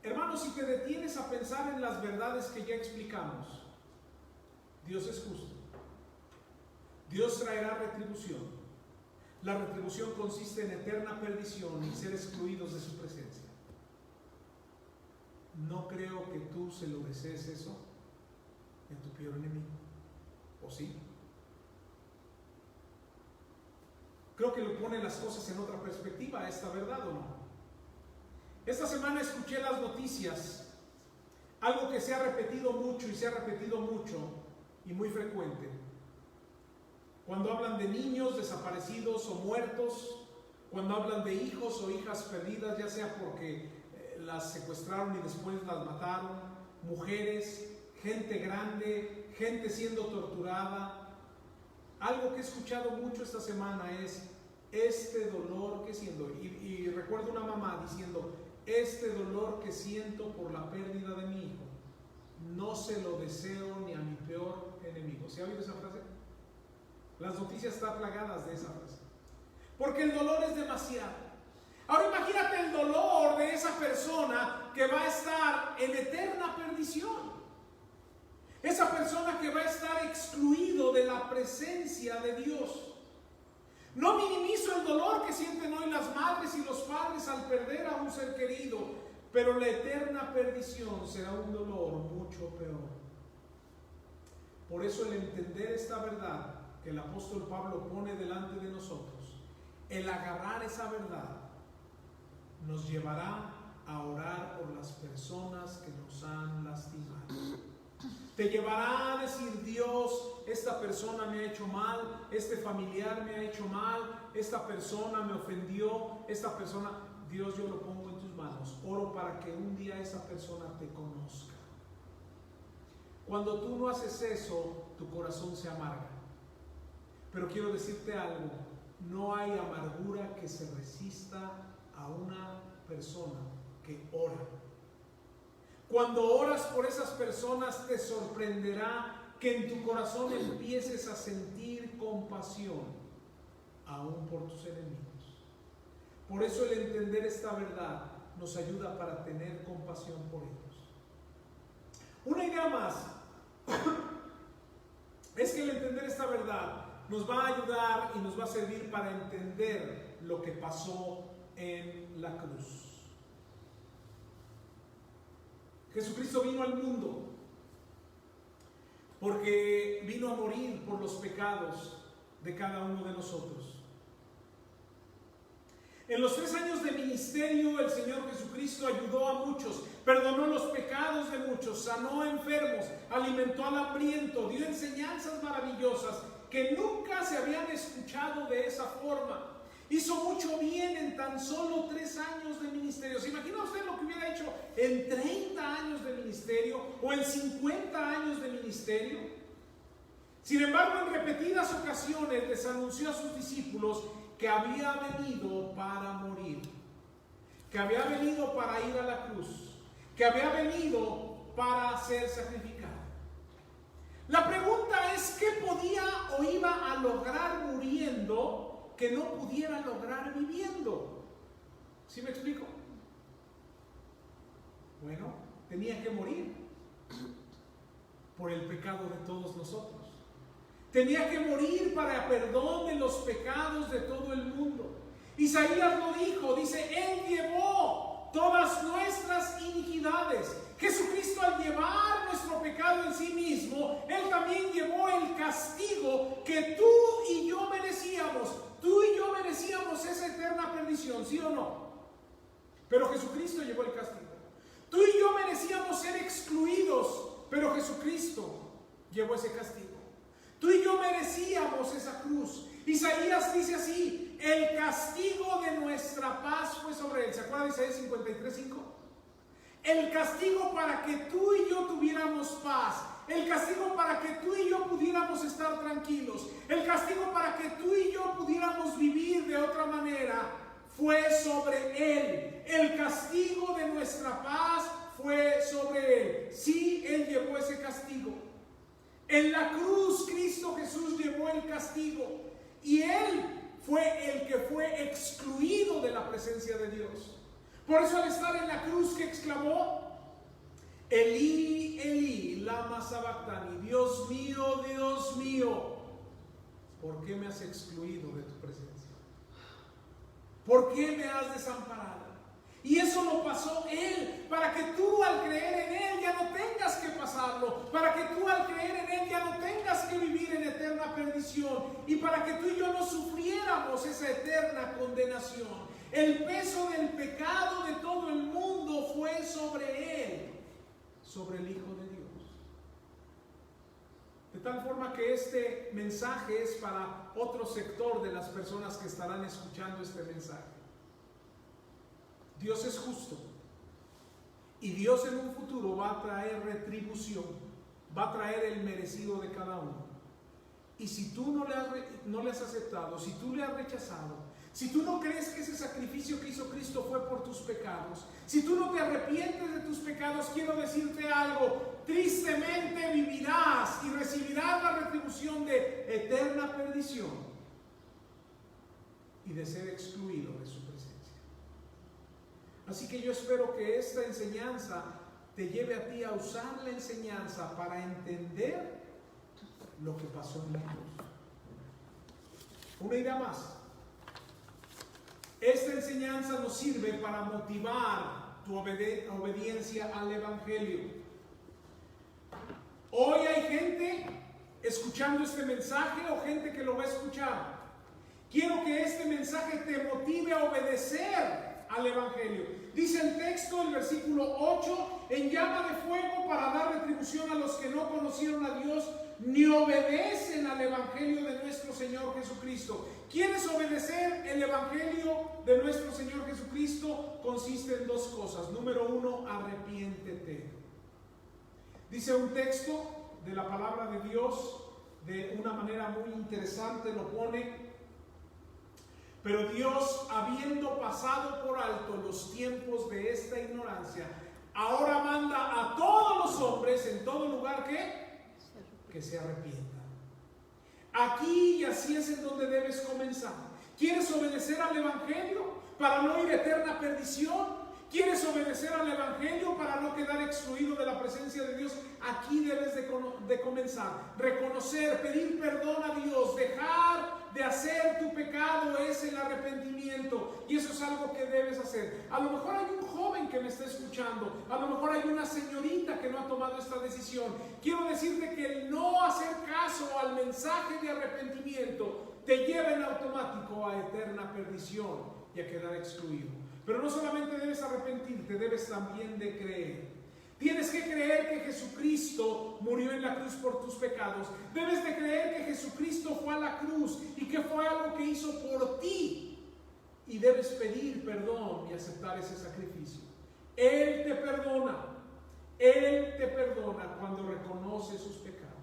S1: Hermanos, si te detienes a pensar en las verdades que ya explicamos, Dios es justo. Dios traerá retribución. La retribución consiste en eterna perdición y ser excluidos de su presencia. No creo que tú se lo desees eso en tu peor enemigo. ¿O sí? Creo que lo pone las cosas en otra perspectiva, esta verdad, ¿o no? Esta semana escuché las noticias, algo que se ha repetido mucho y se ha repetido mucho y muy frecuente. Cuando hablan de niños desaparecidos o muertos, cuando hablan de hijos o hijas perdidas, ya sea porque las secuestraron y después las mataron, mujeres, gente grande, gente siendo torturada. Algo que he escuchado mucho esta semana es este dolor que siento, y recuerdo una mamá diciendo, este dolor que siento por la pérdida de mi hijo, no se lo deseo ni a mi peor enemigo. ¿Se ha oído esa frase? Las noticias están plagadas de esa frase. Porque el dolor es demasiado. Ahora imagínate el dolor de esa persona que va a estar en eterna perdición. Esa persona que va a estar excluido de la presencia de Dios. No minimizo el dolor que sienten hoy las madres y los padres al perder a un ser querido, pero la eterna perdición será un dolor mucho peor. Por eso el entender esta verdad que el apóstol Pablo pone delante de nosotros, el agarrar esa verdad, nos llevará a orar por las personas que nos han lastimado. Te llevará a decir, Dios, esta persona me ha hecho mal, este familiar me ha hecho mal, esta persona me ofendió, esta persona, Dios, yo lo pongo en tus manos. Oro para que un día esa persona te conozca. Cuando tú no haces eso, tu corazón se amarga. Pero quiero decirte algo, no hay amargura que se resista a una persona que ora. Cuando oras por esas personas, te sorprenderá que en tu corazón empieces a sentir compasión, aún por tus enemigos. Por eso el entender esta verdad nos ayuda para tener compasión por ellos. Una idea más es que el entender esta verdad nos va a ayudar y nos va a servir para entender lo que pasó en la cruz. Jesucristo vino al mundo porque vino a morir por los pecados de cada uno de nosotros. En los 3 años de ministerio, el Señor Jesucristo ayudó a muchos, perdonó los pecados de muchos, sanó a enfermos, alimentó al hambriento, dio enseñanzas maravillosas que nunca se habían escuchado de esa forma. Hizo mucho bien en tan solo 3 años de ministerio. ¿Se imagina usted lo que hubiera hecho en 30 años de ministerio o en 50 años de ministerio? Sin embargo, en repetidas ocasiones les anunció a sus discípulos que había venido para morir, que había venido para ir a la cruz, que había venido para ser sacrificado. La pregunta es, ¿qué podía o iba a lograr muriendo que no pudiera lograr viviendo? ¿Sí me explico? Bueno, tenía que morir por el pecado de todos nosotros. Tenía que morir para perdón de los pecados de todo el mundo. Isaías lo dijo, dice, Él llevó todas nuestras iniquidades. Jesucristo, al llevar nuestro pecado en sí mismo, Él también llevó el castigo que tú y yo merecíamos. Tú y yo merecíamos esa eterna perdición, ¿sí o no? Pero Jesucristo llevó el castigo. Tú y yo merecíamos ser excluidos, pero Jesucristo llevó ese castigo. Tú y yo merecíamos esa cruz. Isaías dice así, el castigo de nuestra paz fue sobre él. ¿Se acuerdan de Isaías 53:5? El castigo para que tú y yo tuviéramos paz. El castigo para que tú y yo pudiéramos estar tranquilos. El castigo para que tú y yo pudiéramos vivir de otra manera fue sobre él. El castigo de nuestra paz fue sobre él. Sí, él llevó ese castigo. En la cruz, Cristo Jesús llevó el castigo. Y él fue el que fue excluido de la presencia de Dios. Por eso al estar en la cruz, ¿qué exclamó? Elí, Elí, lama sabactani, Dios mío, ¿por qué me has excluido de tu presencia? ¿Por qué me has desamparado? Y eso lo pasó Él, para que tú al creer en Él ya no tengas que pasarlo, para que tú al creer en Él ya no tengas que vivir en eterna perdición, y para que tú y yo no sufriéramos esa eterna condenación. El peso del pecado de todo el mundo fue sobre Él, sobre el Hijo de Dios. De tal forma que este mensaje es para otro sector de las personas que estarán escuchando este mensaje. Dios es justo y Dios en un futuro va a traer retribución, va a traer el merecido de cada uno. Y si tú no le has aceptado, si tú le has rechazado, si tú no crees que ese sacrificio que hizo Cristo fue por tus pecados, si tú no te arrepientes de tus pecados, quiero decirte algo: tristemente vivirás y recibirás la retribución de eterna perdición y de ser excluido de su presencia. Así que yo espero que esta enseñanza te lleve a ti a usar la enseñanza para entender lo que pasó en la cruz. Una idea más. Esta enseñanza nos sirve para motivar tu obediencia al Evangelio. Hoy hay gente escuchando este mensaje o gente que lo va a escuchar. Quiero que este mensaje te motive a obedecer al Evangelio. Dice el texto, el versículo 8, en llama de fuego para dar retribución a los que no conocieron a Dios ni obedecen al Evangelio de nuestro Señor Jesucristo. ¿Quieres obedecer el Evangelio de nuestro Señor Jesucristo? Consiste en dos cosas. Número uno, arrepiéntete. Dice un texto de la palabra de Dios, de una manera muy interesante lo pone: pero Dios, habiendo pasado por alto los tiempos de esta ignorancia, ahora manda a todos los hombres en todo lugar que se arrepientan. Aquí y así es en donde debes comenzar. ¿Quieres obedecer al Evangelio para no ir a eterna perdición? ¿Quieres obedecer al Evangelio para no quedar excluido de la presencia de Dios? Aquí debes de comenzar. Reconocer, pedir perdón a Dios, dejar de hacer tu pecado es el arrepentimiento. Y eso es algo que debes hacer. A lo mejor hay un joven que me está escuchando. A lo mejor hay una señorita que no ha tomado esta decisión. Quiero decirte que el no hacer caso al mensaje de arrepentimiento te lleva en automático a eterna perdición y a quedar excluido. Pero no solamente debes arrepentirte, debes también de creer. Tienes que creer que Jesucristo murió en la cruz por tus pecados. Debes de creer que Jesucristo fue a la cruz y que fue algo que hizo por ti. Y debes pedir perdón y aceptar ese sacrificio. Él te perdona. Él te perdona cuando reconoce sus pecados.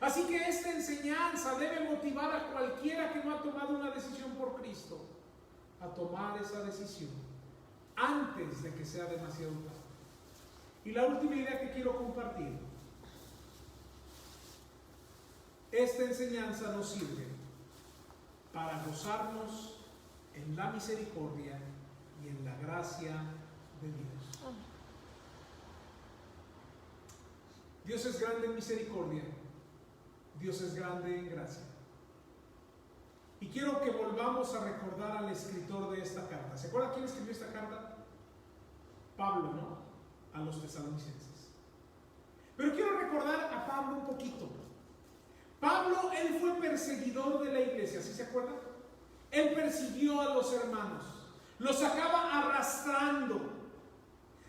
S1: Así que esta enseñanza debe motivar a cualquiera que no ha tomado una decisión por Cristo a tomar esa decisión antes de que sea demasiado tarde. Y la última idea que quiero compartir: esta enseñanza nos sirve para gozarnos en la misericordia y en la gracia de Dios. Dios es grande en misericordia, Dios es grande en gracia. Y quiero que volvamos a recordar al escritor de esta carta. ¿Se acuerda quién escribió esta carta? Pablo, ¿no? A los tesalonicenses. Pero quiero recordar a Pablo un poquito. Pablo, él fue perseguidor de la iglesia, ¿sí se acuerdan? Él persiguió a los hermanos, los sacaba arrastrando.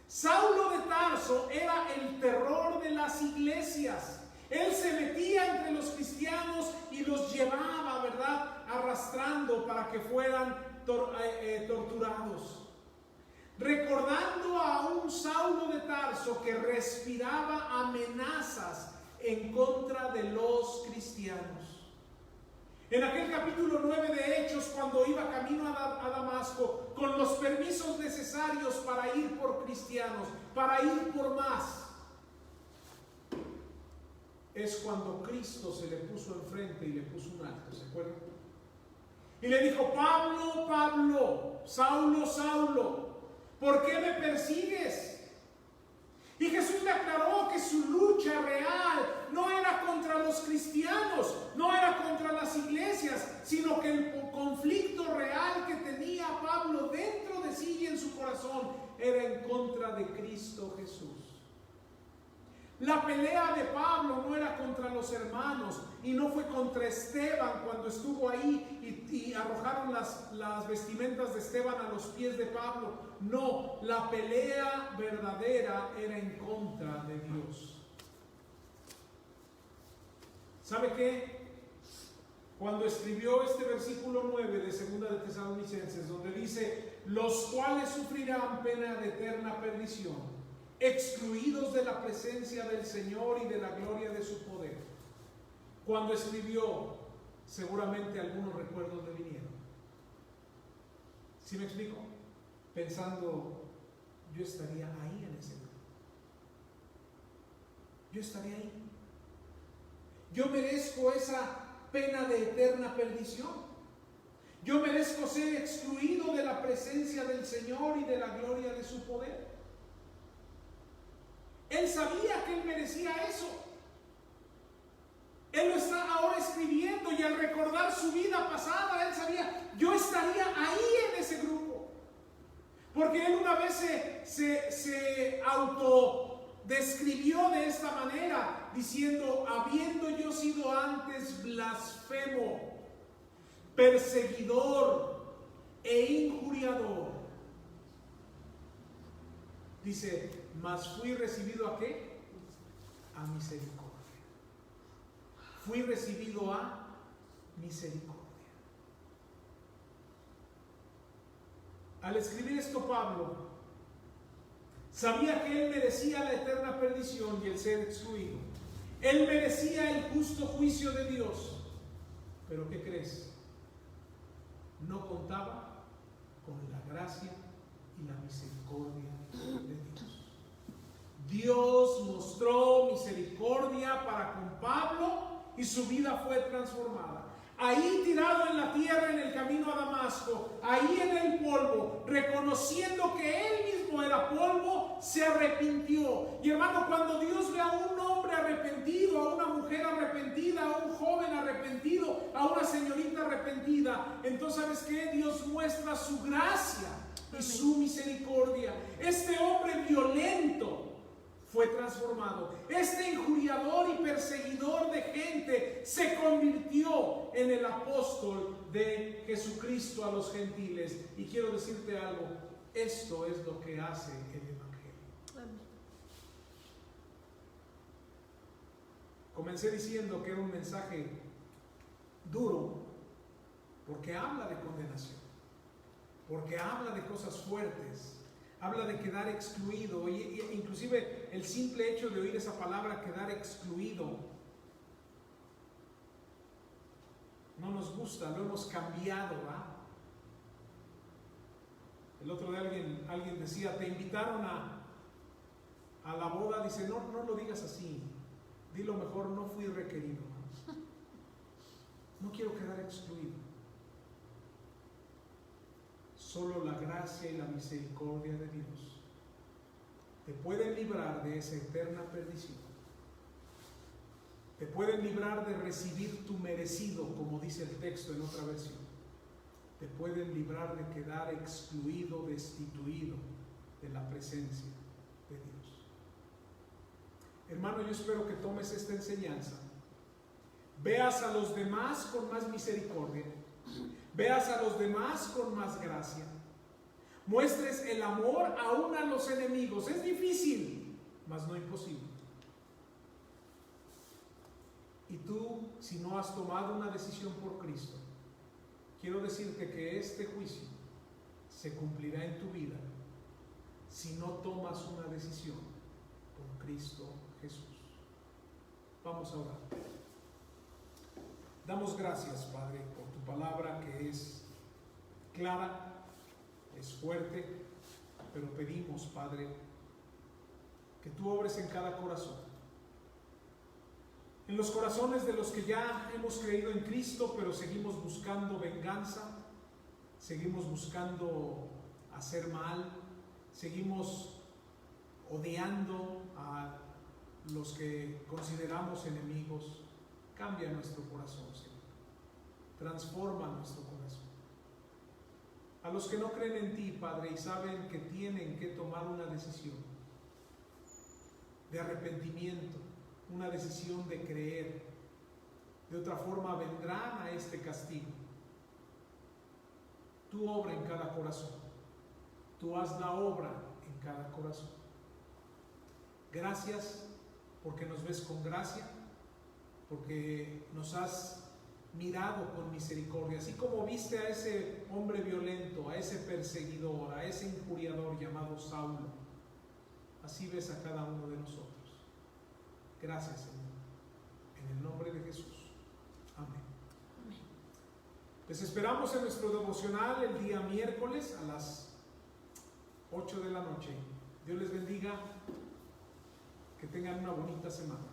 S1: Saulo de Tarso era el terror de las iglesias. Él se metía entre los cristianos y los llevaba, ¿verdad?, arrastrando para que fueran torturados. Recordando a un Saulo de Tarso que respiraba amenazas en contra de los cristianos. En aquel capítulo 9 de Hechos, cuando iba camino a Damasco, con los permisos necesarios para ir por cristianos, para ir por más, es cuando Cristo se le puso enfrente y le puso un alto, ¿se acuerdan? Y le dijo: Pablo, Pablo, Saulo, Saulo, ¿por qué me persigues? Y Jesús le aclaró que su lucha real no era contra los cristianos, no era contra las iglesias, sino que el conflicto real que tenía Pablo dentro de sí y en su corazón era en contra de Cristo Jesús. La pelea de Pablo no era contra los hermanos y no fue contra Esteban cuando estuvo ahí y arrojaron las vestimentas de Esteban a los pies de Pablo. No, la pelea verdadera era en contra de Dios. ¿Sabe qué? Cuando escribió este versículo 9 de 2 de Tesalonicenses, donde dice: los cuales sufrirán pena de eterna perdición, excluidos de la presencia del Señor y de la gloria de su poder. Cuando escribió, seguramente algunos recuerdos le vinieron. ¿Sí me explico? Pensando, yo estaría ahí en ese grupo. Yo estaría ahí. Yo merezco esa pena de eterna perdición. Yo merezco ser excluido de la presencia del Señor y de la gloria de su poder. Él sabía que él merecía eso. Él lo está ahora escribiendo, y al recordar su vida pasada, él sabía: yo estaría ahí en ese grupo. Porque él una vez se autodescribió de esta manera, diciendo: habiendo yo sido antes blasfemo, perseguidor e injuriador. Dice: mas fui recibido ¿a qué? A misericordia. Fui recibido a misericordia. Al escribir esto, Pablo sabía que él merecía la eterna perdición y el ser excluido. Él merecía el justo juicio de Dios. Pero ¿qué crees? No contaba con la gracia y la misericordia de Dios. Dios mostró misericordia para con Pablo y su vida fue transformada. Ahí tirado en la tierra en el camino a Damasco, ahí en el polvo, reconociendo que él mismo era polvo, se arrepintió. Y hermano, cuando Dios ve a un hombre arrepentido, a una mujer arrepentida, a un joven arrepentido, a una señorita arrepentida, entonces ¿sabes qué? Dios muestra su gracia y su misericordia. Este hombre violento fue transformado. Este injuriador y perseguidor de gente se convirtió en el apóstol de Jesucristo a los gentiles. Y quiero decirte algo: esto es lo que hace el Evangelio. Comencé diciendo que era un mensaje duro porque habla de condenación, porque habla de cosas fuertes. Habla de quedar excluido, y inclusive el simple hecho de oír esa palabra, quedar excluido, no nos gusta, lo hemos cambiado, ¿verdad? El otro día alguien decía: te invitaron a la boda. Dice: no lo digas así, dilo mejor: no fui requerido. No quiero quedar excluido. Solo la gracia y la misericordia de Dios te pueden librar de esa eterna perdición. Te pueden librar de recibir tu merecido, como dice el texto en otra versión. Te pueden librar de quedar excluido, destituido de la presencia de Dios. Hermano, yo espero que tomes esta enseñanza. Veas a los demás con más misericordia. Veas a los demás con más gracia. Muestres el amor aún a los enemigos. Es difícil, mas no imposible. Y tú, si no has tomado una decisión por Cristo, quiero decirte que este juicio se cumplirá en tu vida si no tomas una decisión por Cristo Jesús. Vamos a orar. Damos gracias, Padre, por tu palabra, que es clara, es fuerte, pero pedimos, Padre, que tú obres en cada corazón. En los corazones de los que ya hemos creído en Cristo, pero seguimos buscando venganza, seguimos buscando hacer mal, seguimos odiando a los que consideramos enemigos. Cambia nuestro corazón, Señor. Transforma nuestro corazón. A los que no creen en ti, Padre, y saben que tienen que tomar una decisión de arrepentimiento, una decisión de creer, de otra forma vendrán a este castigo. Tú obra en cada corazón, tú haz la obra en cada corazón. Gracias porque nos ves con gracia, porque nos has mirado con misericordia, así como viste a ese hombre violento, a ese perseguidor, a ese injuriador llamado Saulo, así ves a cada uno de nosotros. Gracias, Señor, en el nombre de Jesús. Amén. Les esperamos en nuestro devocional el día miércoles a las 8 de la noche. Dios les bendiga, que tengan una bonita semana.